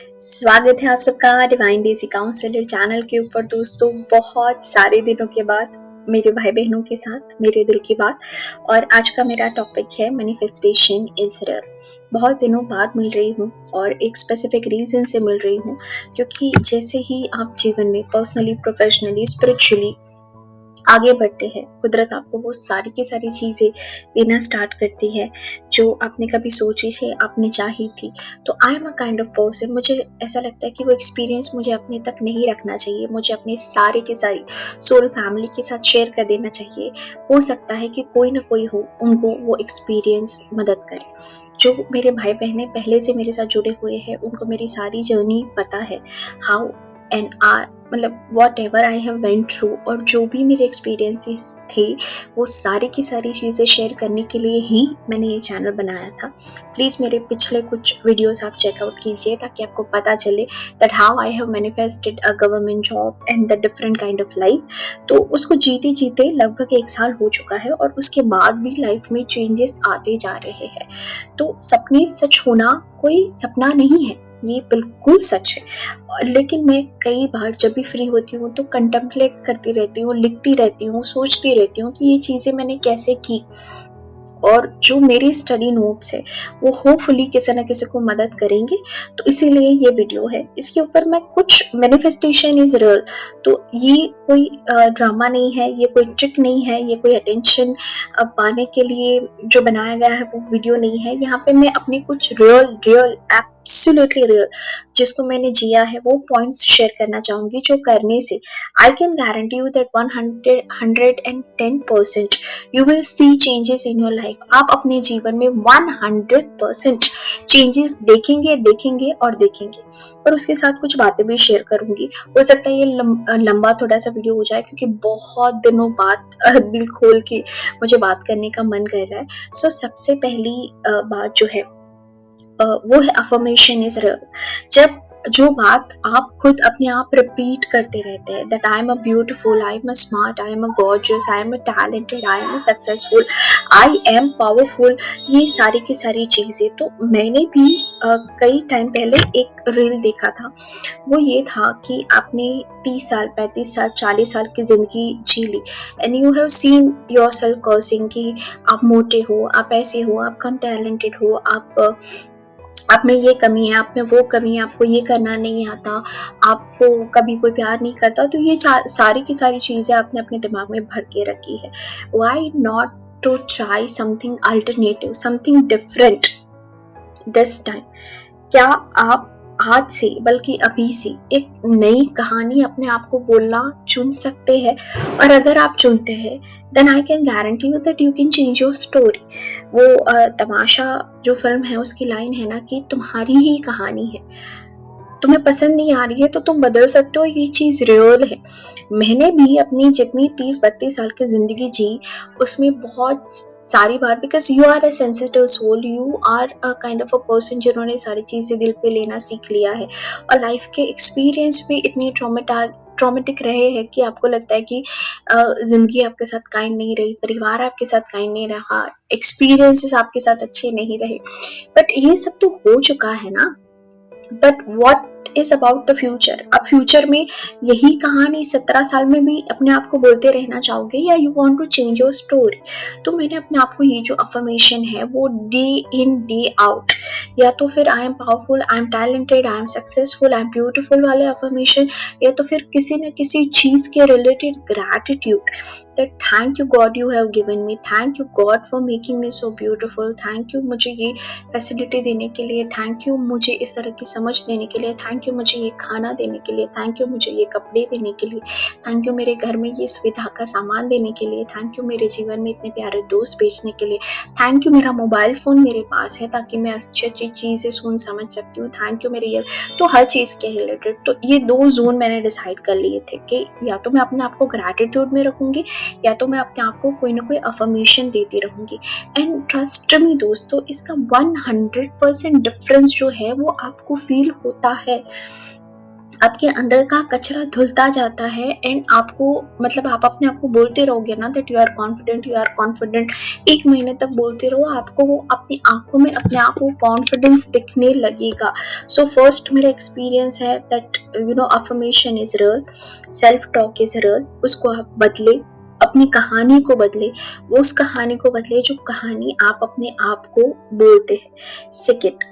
स्वागत है आप सबका डिवाइन डेज़ी काउंसलर चैनल के ऊपर। दोस्तों, बहुत सारे दिनों के बाद मेरे भाई बहनों के साथ मेरे दिल की बात। और आज का मेरा टॉपिक है मैनिफेस्टेशन इज रियल। बहुत दिनों बाद मिल रही हूँ और एक स्पेसिफिक रीज़न से मिल रही हूँ, क्योंकि जैसे ही आप जीवन में पर्सनली, प्रोफेशनली, स्पिरिचुअली आगे बढ़ते हैं, कुदरत आपको वो सारी की सारी चीज़ें देना स्टार्ट करती है जो आपने कभी सोची थी, आपने चाही थी। तो I am a kind of person, मुझे ऐसा लगता है कि वो एक्सपीरियंस मुझे अपने तक नहीं रखना चाहिए, मुझे अपनी सारी की सारी सोल फैमिली के साथ शेयर कर देना चाहिए। हो सकता है कि कोई ना कोई हो, उनको वो एक्सपीरियंस मदद करे। जो मेरे भाई बहनें पहले से मेरे साथ जुड़े हुए हैं, उनको मेरी सारी जर्नी पता है, हाउ एंड आर मतलब what ever I have went through, और जो भी मेरे एक्सपीरियंसेस थे वो सारी की सारी चीज़ें शेयर करने के लिए ही मैंने ये चैनल बनाया था। प्लीज़ मेरे पिछले कुछ वीडियोस आप चेकआउट कीजिए ताकि आपको पता चले that how I have manifested a government job and the different kind of life. तो उसको जीते जीते लगभग 1 साल हो चुका है और उसके बाद भी लाइफ में चेंजेस आते जा रहे हैं। तो सपने सच होना कोई सपना नहीं है, ये बिल्कुल सच है। लेकिन मैं कई बार जब भी फ्री होती हूँ तो कंटेम्पलेट करती रहती हूँ, लिखती रहती हूँ, सोचती रहती हूँ कि ये चीज़ें मैंने कैसे की, और जो मेरी स्टडी नोट्स है वो होपफुली किसी न किसी को मदद करेंगे। तो इसीलिए ये वीडियो है, इसके ऊपर मैं कुछ मैनिफेस्टेशन इज रियल, तो ये कोई ड्रामा नहीं है, ये कोई ट्रिक नहीं है, ये कोई अटेंशन पाने के लिए जो बनाया गया है वो वीडियो नहीं है। यहाँ पे मैं अपने कुछ रियल रियल एब्सोल्युटली रियल जिसको मैंने जिया है वो पॉइंट्स शेयर करना चाहूंगी, जो करने से आई can guarantee you that 110% you will see changes in your life. आप अपने जीवन में 100% चेंजेस देखेंगे देखेंगे और देखेंगे। और उसके साथ कुछ बातें भी शेयर करूंगी। हो सकता है ये लंबा थोड़ा सा वीडियो हो जाए, क्योंकि बहुत दिनों बाद दिल खोल के मुझे बात करने का मन कर रहा है। सो सबसे पहली बात जो है वो है अफर्मेशन इज रियल। जब जो बात आप खुद अपने आप रिपीट करते रहते हैं, that I am a beautiful, I am a smart, I am a gorgeous, I am a talented, I am a successful, I am powerful, ये सारी की सारी चीज़ें। तो मैंने भी कई टाइम पहले एक रील देखा था। वो ये था कि आपने 30 साल, 35 साल, 40 साल की ज़िंदगी जी ली and you have seen yourself cursing कि आप मोटे हो, आप ऐसे हो, आप कम टैलेंटेड हो, आप में ये कमी है, आप में वो कमी है, आपको ये करना नहीं आता, आपको कभी कोई प्यार नहीं करता। तो ये सारी की सारी चीज़ें आपने अपने दिमाग में भर के रखी है। Why not to try something alternative, something different this time? क्या आप आज से, बल्कि अभी से एक नई कहानी अपने आप को बोलना चुन सकते हैं? और अगर आप चुनते हैं then I can guarantee you that you can change your story. वो तमाशा जो फिल्म है उसकी लाइन है ना कि तुम्हारी ही कहानी है, तुम्हें पसंद नहीं आ रही है तो तुम बदल सकते हो, ये चीज़ रियल है। मैंने भी अपनी जितनी 30-32 साल की ज़िंदगी जी उसमें बहुत सारी बार, because you are a sensitive soul, you are a kind of a person जिन्होंने सारी चीज़ें दिल पे लेना सीख लिया है, और लाइफ के एक्सपीरियंस भी इतने ट्रॉमेटिक रहे हैं कि आपको लगता है कि ज़िंदगी आपके साथ काइंड नहीं रही, परिवार आपके साथ काइंड नहीं रहा, एक्सपीरियंसेस आपके साथ अच्छे नहीं रहे। बट ये सब तो हो चुका है ना। But what is about the future? अब फ्यूचर में यही कहानी 17 साल में भी अपने आप को बोलते रहना चाहोगे, या you want to change your story? तो मैंने अपने आप को ये जो अफर्मेशन है वो डे इन डे आउट, या तो फिर I am powerful, I am talented, I am successful, I am beautiful वाले अफर्मेशन, या तो फिर किसी न किसी चीज के related gratitude, that thank you God you have given me, thank you God for making me so beautiful, thank you मुझे ये फैसिलिटी देने के लिए, थैंक यू मुझे इस तरह की समझ देने के लिए, थैंक यू मुझे ये खाना देने के लिए, थैंक यू मुझे ये कपड़े देने के लिए, थैंक यू मेरे घर में ये सुविधा का सामान देने के लिए, थैंक यू मेरे जीवन में इतने प्यारे दोस्त भेजने के लिए, थैंक यू मेरा मोबाइल फ़ोन मेरे पास है ताकि मैं अच्छी अच्छी चीज़ें सुन समझ सकती हूँ, थैंक यू मेरे ये। तो हर चीज़ के रिलेटेड तो ये 2 जोन मैंने डिसाइड कर लिए थे कि या तो मैं अपने आप को ग्रैटिट्यूड में रखूँगी, या तो मैं अपने आप को कोई ना कोई अफर्मेशन देती रहूँगी। एंड ट्रस्ट मी दोस्तों, इसका 100% डिफरेंस जो है वो आपको फील होता है। आपके अंदर का कचरा धुलता जाता है एंड आपको मतलब आप अपने आप को बोलते रहोगे ना दैट यू आर कॉन्फिडेंट, 1 महीने तक बोलते रहो, आपको वो अपनी आंखों में अपने आप को कॉन्फिडेंस दिखने लगेगा। सो फर्स्ट मेरा एक्सपीरियंस है that affirmation is real, self talk is real. उसको आप बदले, अपनी कहानी को बदले, वो उस कहानी को बदले जो कहानी आप अपने आप को बोलते हैं। सेकेंड,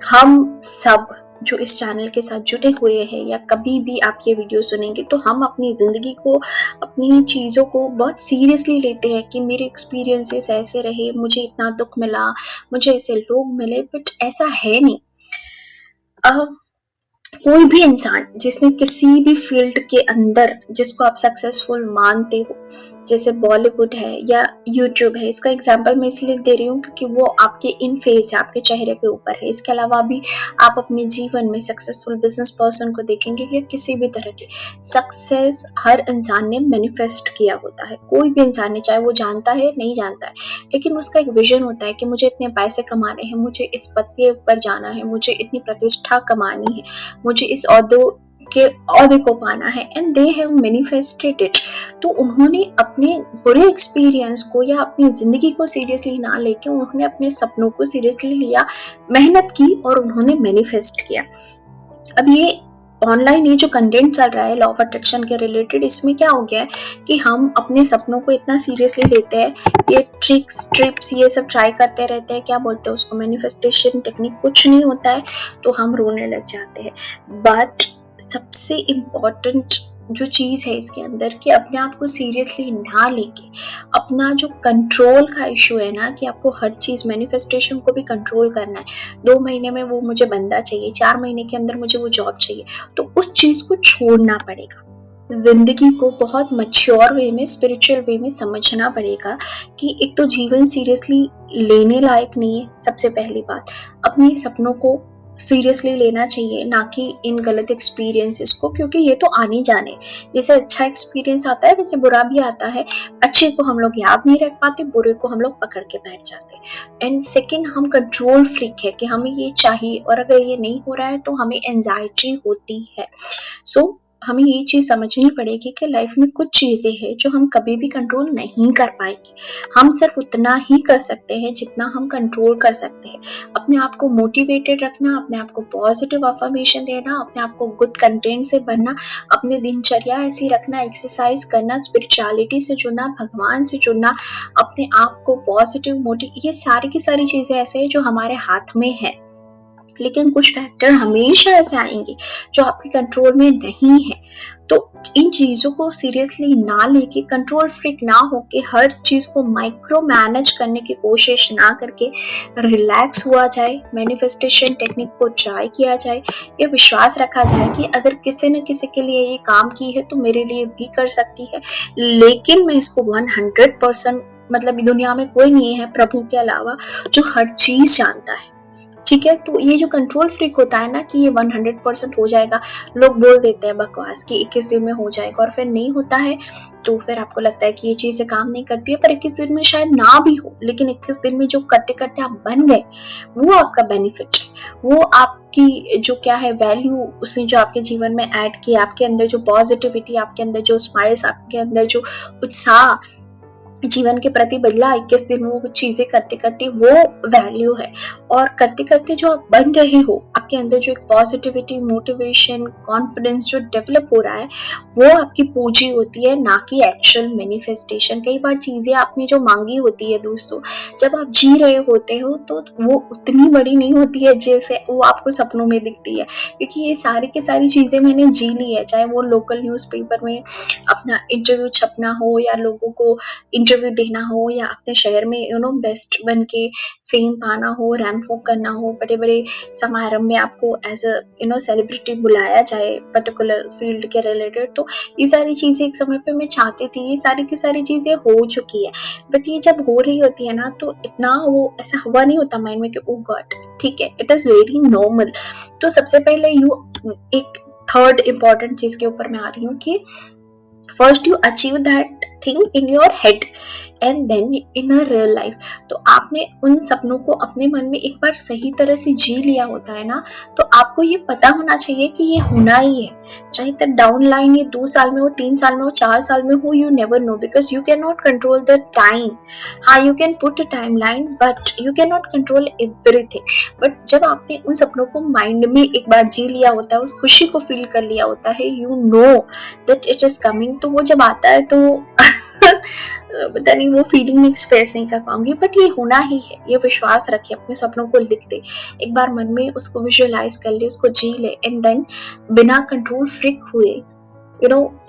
हम सब जो इस चैनल के साथ जुड़े हुए हैं या कभी भी आप ये वीडियो सुनेंगे, तो हम अपनी ज़िंदगी को, अपनी चीज़ों को बहुत सीरियसली लेते हैं कि मेरे एक्सपीरियंसेस ऐसे रहे, मुझे इतना दुख मिला, मुझे ऐसे लोग मिले, बट ऐसा है नहीं। कोई भी इंसान जिसने किसी भी फील्ड के अंदर जिसको आप सक्सेसफुल मानते हो, जैसे बॉलीवुड है या यूट्यूब है, इसका एग्जांपल मैं इसलिए दे रही हूँ क्योंकि वो आपके इन फेस है, आपके चेहरे के ऊपर है। इसके अलावा भी आप अपने जीवन में सक्सेसफुल बिजनेस पर्सन को देखेंगे कि किसी भी तरह की सक्सेस हर इंसान ने मैनिफेस्ट किया होता है। कोई भी इंसान ने, चाहे वो जानता है नहीं जानता है, लेकिन उसका एक विजन होता है कि मुझे इतने पैसे कमाने हैं, मुझे इस पद के ऊपर जाना है, मुझे इतनी प्रतिष्ठा कमानी है, मुझे इस औहदे को पाना है, and they have manifested it. तो उन्होंने अपने बुरे एक्सपीरियंस को या अपनी जिंदगी को सीरियसली ना लेके उन्होंने अपने सपनों को सीरियसली लिया, मेहनत की और उन्होंने मैनिफेस्ट किया। अब ये ऑनलाइन ये जो कंटेंट चल रहा है लॉ ऑफ अट्रैक्शन के रिलेटेड, इसमें क्या हो गया है कि हम अपने सपनों को इतना सीरियसली लेते हैं, ये ट्रिक्स ट्रिप्स ये सब ट्राई करते रहते हैं, क्या बोलते हैं उसको, मैनिफेस्टेशन टेक्निक, कुछ नहीं होता है तो हम रोने लग जाते हैं। बट सबसे इम्पोर्टेंट जो चीज़ है इसके अंदर कि अपने आप को सीरियसली ना लेके, अपना जो कंट्रोल का इशू है ना, कि आपको हर चीज़ मैनिफेस्टेशन को भी कंट्रोल करना है। 2 महीने में वो मुझे बंदा चाहिए, 4 महीने के अंदर मुझे वो जॉब चाहिए, तो उस चीज़ को छोड़ना पड़ेगा। जिंदगी को बहुत मैच्योर वे में, स्पिरिचुअल वे में समझना पड़ेगा कि एक तो जीवन सीरियसली लेने लायक नहीं है, सबसे पहली बात। अपने सपनों को सीरियसली लेना चाहिए, ना कि इन गलत एक्सपीरियंसेस को, क्योंकि ये तो आने जाने, जैसे अच्छा एक्सपीरियंस आता है वैसे बुरा भी आता है। अच्छे को हम लोग याद नहीं रख पाते, बुरे को हम लोग पकड़ के बैठ जाते हैं। एंड सेकेंड, हम कंट्रोल फ्रीक है कि हमें ये चाहिए और अगर ये नहीं हो रहा है तो हमें एंजाइटी होती है। सो हमें ये चीज समझनी पड़ेगी कि लाइफ में कुछ चीजें हैं जो हम कभी भी कंट्रोल नहीं कर पाएंगे। हम सिर्फ उतना ही कर सकते हैं जितना हम कंट्रोल कर सकते हैं। अपने आप को मोटिवेटेड रखना, अपने आप को पॉजिटिव अफर्मेशन देना, अपने आप को गुड कंटेंट से भरना, अपने दिनचर्या ऐसी रखना, एक्सरसाइज करना, स्पिरिचुअलिटी से जुड़ना, भगवान से जुड़ना, अपने आप को पॉजिटिव ये सारी की सारी चीजें ऐसे हैं जो हमारे हाथ में है। लेकिन कुछ फैक्टर हमेशा ऐसे आएंगे जो आपके कंट्रोल में नहीं है। तो इन चीजों को सीरियसली ना लेके, कंट्रोल फ्रीक ना होके, हर चीज को माइक्रो मैनेज करने की कोशिश ना करके रिलैक्स हुआ जाए, मैनिफेस्टेशन टेक्निक को ट्राई किया जाए, ये विश्वास रखा जाए कि अगर किसी न किसी के लिए ये काम की है तो मेरे लिए भी कर सकती है। लेकिन मैं इसको 100% मतलब दुनिया में कोई नहीं है प्रभु के अलावा जो हर चीज जानता है, ठीक है। तो ये जो कंट्रोल फ्रीक होता है ना कि ये 100% हो जाएगा, लोग बोल देते हैं बकवास कि 21 दिन में हो जाएगा और फिर नहीं होता है, तो फिर आपको लगता है कि ये चीजें काम नहीं करती है। पर 21 दिन में शायद ना भी हो, लेकिन 21 दिन में जो करते करते आप बन गए, वो आपका बेनिफिट है, वो आपकी जो क्या है वैल्यू उसने जो आपके जीवन में ऐड किया, आपके अंदर जो पॉजिटिविटी, आपके अंदर जो स्माइल्स, आपके अंदर जो उत्साह जीवन के प्रति बदला 21 दिन वो चीजें करते करते, वो वैल्यू है। और करते करते जो आप बन रहे हो, आपके अंदर जो एक पॉजिटिविटी, मोटिवेशन, कॉन्फिडेंस जो डेवलप हो रहा है, वो आपकी पूंजी होती है, ना कि एक्चुअल मैनिफेस्टेशन। कई बार चीजें आपने जो मांगी होती है दोस्तों, जब आप जी रहे होते हो तो वो उतनी बड़ी नहीं होती है जैसे वो आपको सपनों में दिखती है, क्योंकि ये सारी की सारी चीजें मैंने जी ली है, चाहे वो लोकल न्यूज़पेपर में अपना इंटरव्यू छपना हो, या लोगों को इंटरव्यू देना हो, या अपने शहर में बेस्ट बन के फेम पाना हो, रैंप वॉक करना हो, बड़े बड़े समारोह में आपको एज अ सेलिब्रिटी बुलाया जाए पर्टिकुलर फील्ड के रिलेटेड। तो ये सारी चीजें एक समय पे मैं चाहती थी, ये सारी की सारी चीजें हो चुकी है, बट ये जब हो रही होती है ना तो इतना वो ऐसा हुआ नहीं होता माइंड में कि ओ गॉड, ठीक है, इट इज वेरी नॉर्मल। तो सबसे पहले एक थर्ड इम्पॉर्टेंट चीज के ऊपर मैं आ रही हूँ कि first you achieve that thing in your head and then in a real life. तो आपने उन सपनों को अपने मन में एक बार सही तरह से जी लिया होता है ना, तो आपको ये पता होना चाहिए कि ये होना ही है, चाहे तक डाउन लाइन ये 2 साल में हो, 3 साल में हो, 4 साल में हो, you never know, because you can not control the time. हाँ, you can put a time line but you can not control everything. But जब आपने उन सपनों को माइंड में एक बार जी लिया होता है, उस खुशी को फील कर लिया होता है, you know that it is coming, तो वो जब आता है तो पता नहीं, वो फीलिंग में एक्सप्रेस नहीं कर पाऊंगी, बट ये होना ही है। ये विश्वास रखे, अपने सपनों को लिख दे, एक बार मन में उसको विजुअलाइज कर ले, उसको जी ले, एंड देन बिना कंट्रोल फ्रिक हुए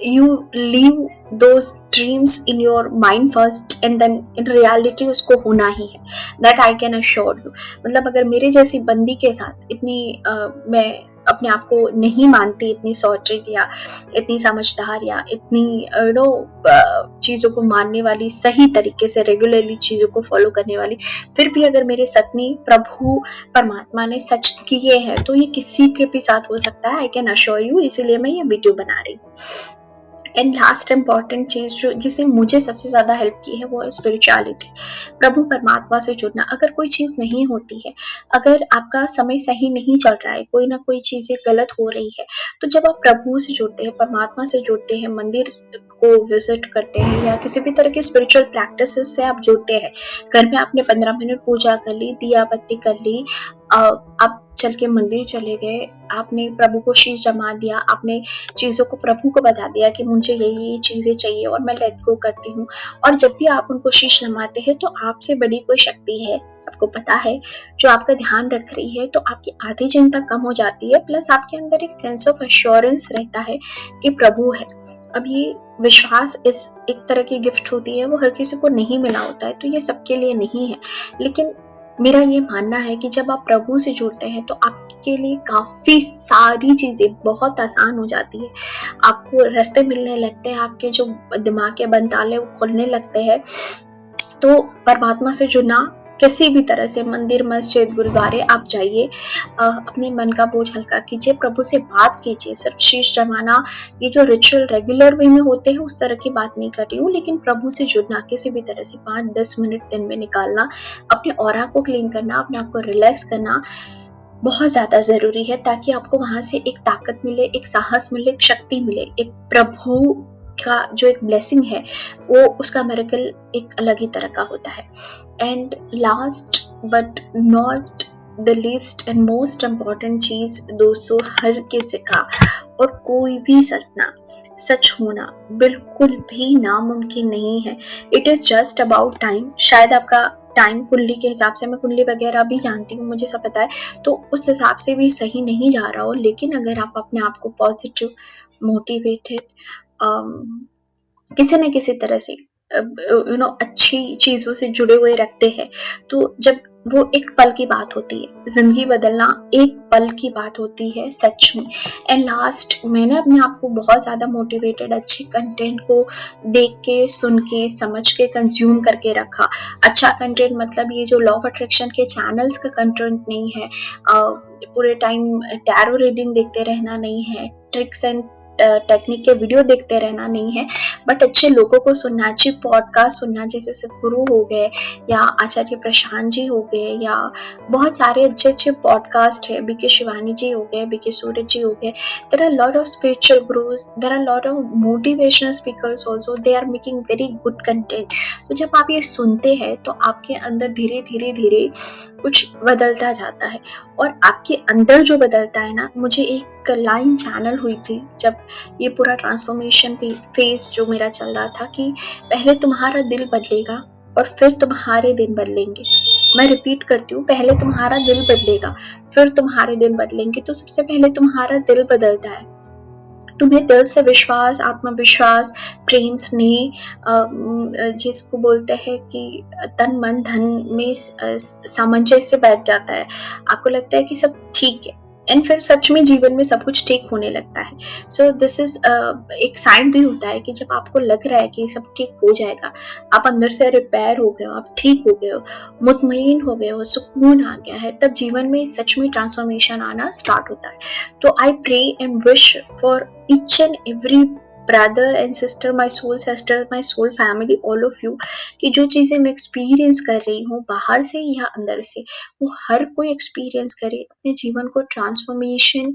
you leave those dreams in your mind first and then in reality उसको होना ही है, that I can assure you। मतलब अगर मेरे जैसी बंदी के साथ इतनी मैं अपने आप को नहीं मानती इतनी सॉर्टेड या इतनी समझदार या इतनी चीज़ों को मानने वाली, सही तरीके से रेगुलरली चीज़ों को फॉलो करने वाली, फिर भी अगर मेरे सपने प्रभु परमात्मा ने सच किए हैं तो ये किसी के भी साथ हो सकता है, आई कैन अश्योर यू। इसीलिए मैं ये वीडियो बना रही हूँ। एंड लास्ट इम्पॉर्टेंट चीज जो जिसने मुझे सबसे ज्यादा हेल्प की है वो है स्पिरिचुअलिटी, प्रभु परमात्मा से जुड़ना। अगर कोई चीज नहीं होती है, अगर आपका समय सही नहीं चल रहा है, कोई ना कोई चीजें गलत हो रही है, तो जब आप प्रभु से जुड़ते हैं, परमात्मा से जुड़ते हैं, मंदिर को विजिट करते हैं या किसी भी तरह की स्पिरिचुअल प्रैक्टिसेस से आप जुड़ते हैं, घर में आपने 15 मिनट पूजा कर ली, दिया बत्ती कर ली, आप चल के मंदिर चले गए, आपने प्रभु को शीश जमा दिया, आपने चीज़ों को प्रभु को बता दिया कि मुझे ये चीज़ें चाहिए और मैं लेट गो करती हूँ। और जब भी आप उनको शीश नमाते हैं तो आपसे बड़ी कोई शक्ति है, आपको पता है, जो आपका ध्यान रख रही है, तो आपकी आधी चिंता कम हो जाती है, प्लस आपके अंदर एक सेंस ऑफ एश्योरेंस रहता है कि प्रभु है। अब ये विश्वास इस एक तरह की गिफ्ट होती है, वो हर किसी को नहीं मिला होता है, तो ये सबके लिए नहीं है। लेकिन मेरा ये मानना है कि जब आप प्रभु से जुड़ते हैं तो आपके लिए काफी सारी चीजें बहुत आसान हो जाती है, आपको रास्ते मिलने लगते हैं, आपके जो दिमाग के बंद ताले वो खुलने लगते हैं। तो परमात्मा से जुड़ना किसी भी तरह से, मंदिर, मस्जिद, गुरुद्वारे आप जाइए, अपने मन का बोझ हल्का कीजिए, प्रभु से बात कीजिए। सिर्फ शीश जमाना, ये जो रिचुअल रेगुलर वे में होते हैं उस तरह की बात नहीं कर रही हूँ, लेकिन प्रभु से जुड़ना किसी भी तरह से 5-10 मिनट दिन में निकालना, अपने ऑरा को क्लीन करना, अपने आप को रिलैक्स करना बहुत ज़्यादा ज़रूरी है, ताकि आपको वहाँ से एक ताकत मिले, एक साहस मिले, एक शक्ति मिले, एक प्रभु का जो एक ब्लेसिंग है वो, उसका मिरेकल एक अलग ही तरह का होता है। And last but not the least and most important चीज दोस्तों, हर किसी का और कोई भी सपना सच होना बिल्कुल भी नामुमकिन नहीं है। It is just about time. शायद आपका टाइम कुंडली के हिसाब से, मैं कुंडली वगैरह भी जानती हूँ, मुझे सब पता है, तो उस हिसाब से भी सही नहीं जा रहा हो, लेकिन अगर आप अपने आप को पॉजिटिव, मोटिवेटेड, किसी न किसी तरह से अच्छी चीजों से जुड़े हुए रखते हैं, तो जब वो एक पल की बात होती है, जिंदगी बदलना एक पल की बात होती है सच में। एंड लास्ट, मैंने अपने आप को बहुत ज्यादा मोटिवेटेड अच्छे कंटेंट को देख के, सुन के, समझ के, कंज्यूम करके रखा। अच्छा कंटेंट मतलब ये जो लॉ ऑफ अट्रैक्शन के चैनल्स का कंटेंट नहीं है, पूरे टाइम टैरो रीडिंग देखते रहना नहीं है, ट्रिक्स एंड टेक्निक के वीडियो देखते रहना नहीं है, बट अच्छे लोगों को सुनना, अच्छे पॉडकास्ट सुनना, जैसे सतगुरु हो गए या आचार्य प्रशांत जी हो गए, या बहुत सारे अच्छे अच्छे पॉडकास्ट है, बीके शिवानी जी हो गए, बीके सूरज जी हो गए। There are lot of spiritual gurus, there are lot of motivational speakers also, they are making very good content. तो जब आप ये सुनते हैं तो आपके अंदर धीरे धीरे धीरे कुछ बदलता जाता है, और आपके अंदर जो बदलता है ना, मुझे एक लाइन चैनल हुई थी जब ये पूरा ट्रांसफॉर्मेशन फेज जो मेरा चल रहा था, कि पहले तुम्हारा दिल बदलेगा और फिर तुम्हारे दिन बदलेंगे। मैं रिपीट करती हूँ, पहले तुम्हारा दिल बदलेगा फिर तुम्हारे दिन बदलेंगे। तो सबसे पहले तुम्हारा दिल बदलता है, तुम्हें दिल से विश्वास, आत्मविश्वास, प्रेम, स्नेह, जिसको बोलते हैं कि तन मन धन में सामंजस्य बैठ जाता है। आपको लगता है कि सब ठीक है, एंड फिर सच में जीवन में सब कुछ ठीक होने लगता है। सो दिस इज एक साइन भी होता है कि जब आपको लग रहा है कि सब ठीक हो जाएगा, आप अंदर से रिपेयर हो गए हो, आप ठीक हो गए हो, मुतमईन हो गए हो, सुकून आ गया है, तब जीवन में सच में ट्रांसफॉर्मेशन आना स्टार्ट होता है। तो I pray and wish for each and every brother and sister, my soul sister, my soul family, all of you, कि जो चीजें मैं एक्सपीरियंस कर रही हूँ बाहर से या अंदर से, वो हर कोई एक्सपीरियंस करे, अपने जीवन को ट्रांसफॉर्मेशन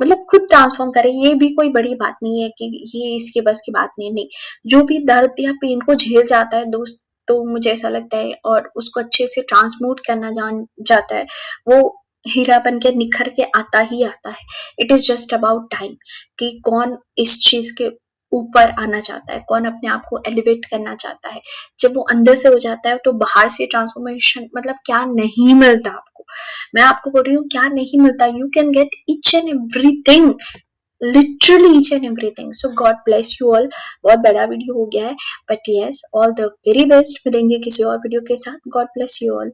मतलब खुद ट्रांसफॉर्म करे। ये भी कोई बड़ी बात नहीं है कि ये इसके बस की बात नहीं, नहीं। जो भी दर्द या पेन को झेल जाता है दोस्त, तो मुझे ऐसा लगता है, और उसको अच्छे से ट्रांसमूट करना जान जाता है, वो हीरा बन के निखर के आता ही आता है। It is just about time कि कौन इस चीज के ऊपर आना चाहता है, कौन अपने आप को एलिवेट करना चाहता है। जब वो अंदर से हो जाता है तो बाहर से ट्रांसफॉर्मेशन मतलब क्या नहीं मिलता आपको। मैं आपको बोल रही हूँ क्या नहीं मिलता, you can get each and everything, literally each and everything. So God bless you all. बहुत बड़ा वीडियो हो गया है, but yes, all the very best. मिलेंगे किसी और वीडियो के साथ। God bless you all.